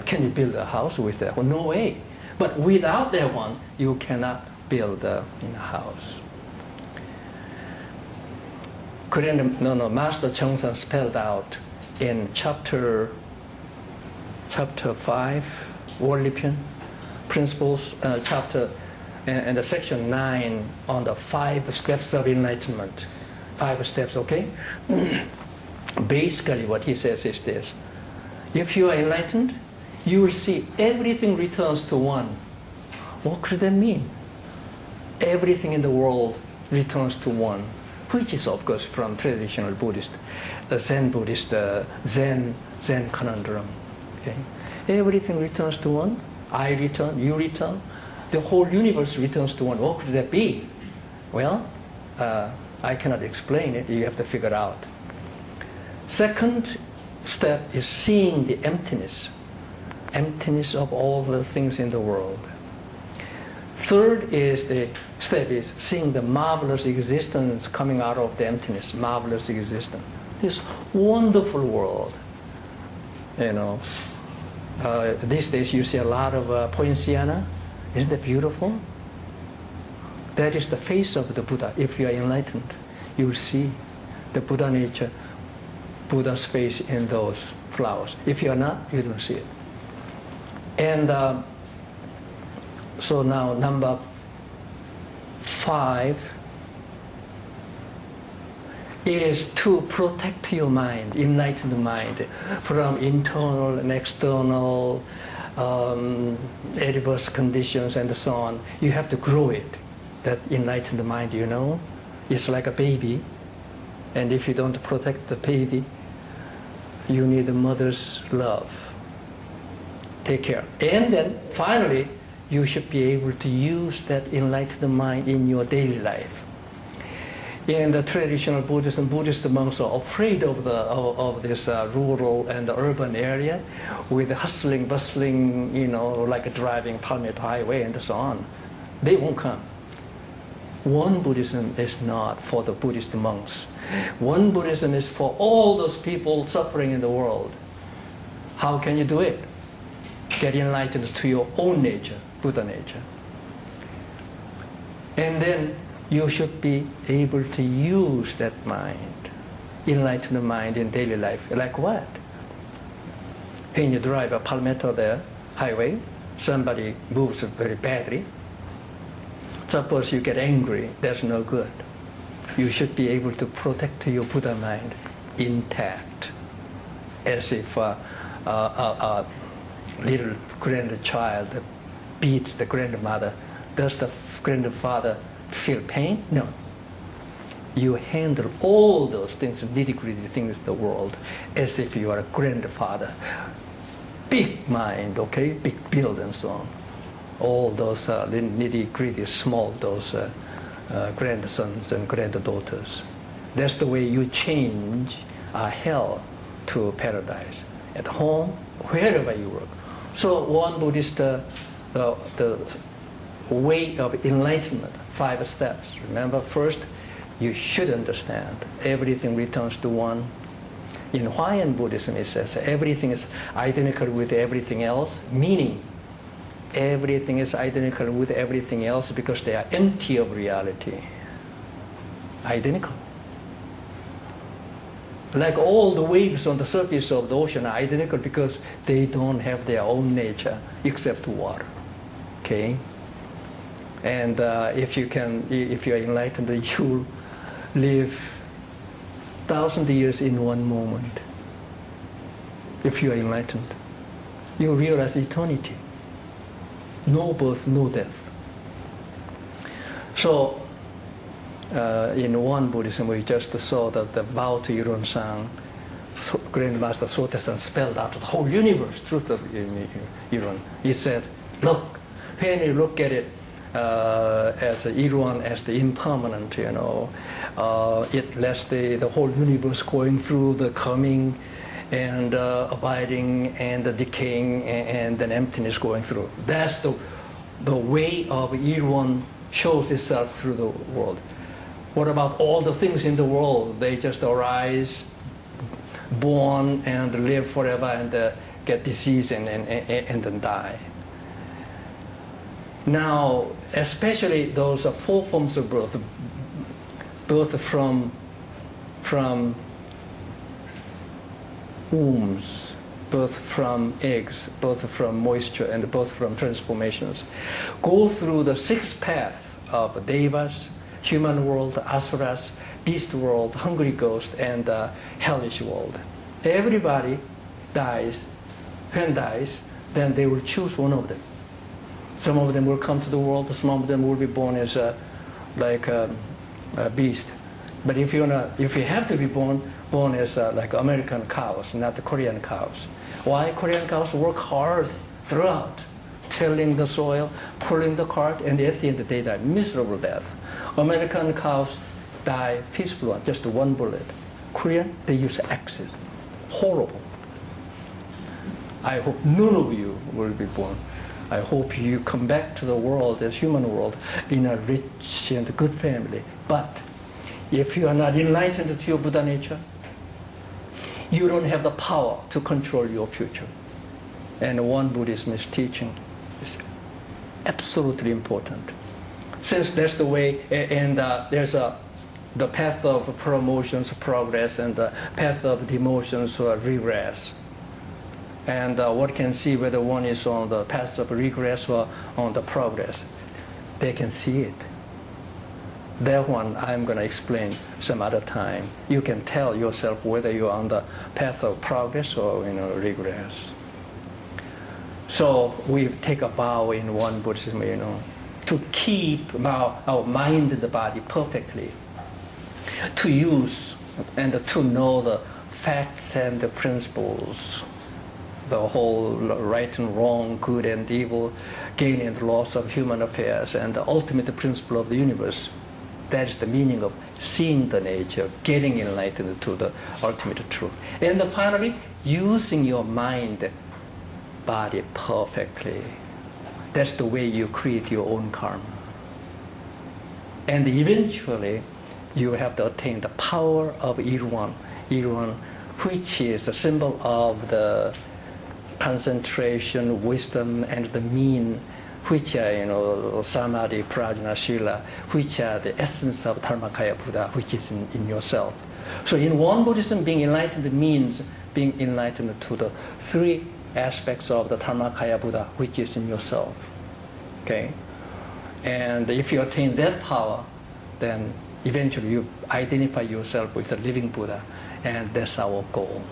Can you build a house with that? Well, no way. But without that one, you cannot build a house. Master Chongsan spelled out in chapter 5, Worldly Principles, chapter and the section 9 on the 5 steps of enlightenment. 5 steps, okay? Basically what he says is this. If you are enlightened, you will see everything returns to one. What could that mean? Everything in the world returns to one, which is of course from traditional Buddhist, the Zen Buddhist, Zen conundrum. Okay? Everything returns to one. I return, you return. The whole universe returns to one. What could that be? Well, I cannot explain it. You have to figure out. Second step is seeing the emptiness of all the things in the world. Third is the step is seeing the marvelous existence coming out of the emptiness, marvelous existence. This wonderful world, these days you see a lot of poinciana. Isn't that beautiful? That is the face of the Buddha. If you are enlightened, you will see the Buddha nature, Buddha's face in those flowers. If you are not, you don't see it. And so now number 5 is to protect your mind, enlightened mind, from internal and external adverse conditions and so on. You have to grow it. That enlightened mind, it's like a baby. And if you don't protect the baby, you need the mother's love. Take care. And then finally, you should be able to use that enlightened mind in your daily life. In the traditional Buddhism, Buddhist monks are afraid of this rural and the urban area with the hustling, bustling, like driving Palmetto Highway and so on. They won't come. WonBuddhism is not for the Buddhist monks. WonBuddhism is for all those people suffering in the world. How can you do it? Get enlightened to your own nature, Buddha nature. And then you should be able to use that mind, enlightened mind in daily life. Like what? When you drive a Palmetto there, highway, somebody moves very badly. Suppose you get angry, that's no good. You should be able to protect your Buddha mind intact, as if a little grandchild beats the grandmother. Does the grandfather feel pain? No. You handle all those things, nitty-gritty things in the world, as if you are a grandfather. Big mind, okay? Big build and so on. All those nitty-gritty, small, those grandsons and granddaughters. That's the way you change hell to paradise. At home, wherever you work. So one Buddhist, the way of enlightenment, 5 steps. Remember, first, you should understand everything returns to one. In Hawaiian Buddhism, it says everything is identical with everything else, meaning everything is identical with everything else because they are empty of reality. Identical. Like all the waves on the surface of the ocean are identical because they don't have their own nature except water. Okay? And if you are enlightened, you live 1,000 years in one moment. If you are enlightened, you realize eternity. No birth, no death. So, in WonBuddhism, we just saw that the vow to Yirun-san, Grandmaster Sotaesan spelled out the whole universe, truth of Yirun. He said, look, when you look at it as Yirun, as the impermanent, it lets the whole universe going through the coming and abiding and the decaying and then emptiness going through. That's the way of Yirun shows itself through the world. What about all the things in the world? They just arise, born, and live forever and get disease and then die. Now, especially those four forms of birth from wombs, birth from eggs, birth from moisture, and birth from transformations, go through the six paths of devas, human world, asuras, beast world, hungry ghost, and hellish world. Everybody dies. When dies, then they will choose one of them. Some of them will come to the world. Some of them will be born as a beast. But if you have to be born as like American cows, not the Korean cows. Why? Korean cows work hard throughout, tilling the soil, pulling the cart, and at the end they die miserable death. American cows die peacefully, just one bullet. Korean, they use acid. Horrible. I hope none of you will be born. I hope you come back to the world, as human world, in a rich and good family. But if you are not enlightened to your Buddha nature, you don't have the power to control your future. And WonBuddhism is teaching is absolutely important. Since that's the way, and there's the path of promotions, progress, and the path of demotions, or regress. And one can see whether one is on the path of regress or on the progress. They can see it. That one I'm going to explain some other time. You can tell yourself whether you're on the path of progress or regress. So we take a vow in WonBuddhism, to keep our mind and the body perfectly, to use and to know the facts and the principles, the whole right and wrong, good and evil, gain and loss of human affairs, and the ultimate principle of the universe. That is the meaning of seeing the nature, getting enlightened to the ultimate truth. And finally, using your mind, body perfectly. That's the way you create your own karma. And eventually, you have to attain the power of Irwan, which is a symbol of the concentration, wisdom, and the mean, which are, samadhi, prajna, shila, which are the essence of Dharmakaya Buddha, which is in yourself. So in WonBuddhism, being enlightened means being enlightened to the three aspects of the Dharmakaya Buddha, which is in yourself. Okay? And if you attain that power, then eventually you identify yourself with the living Buddha, and that's our goal.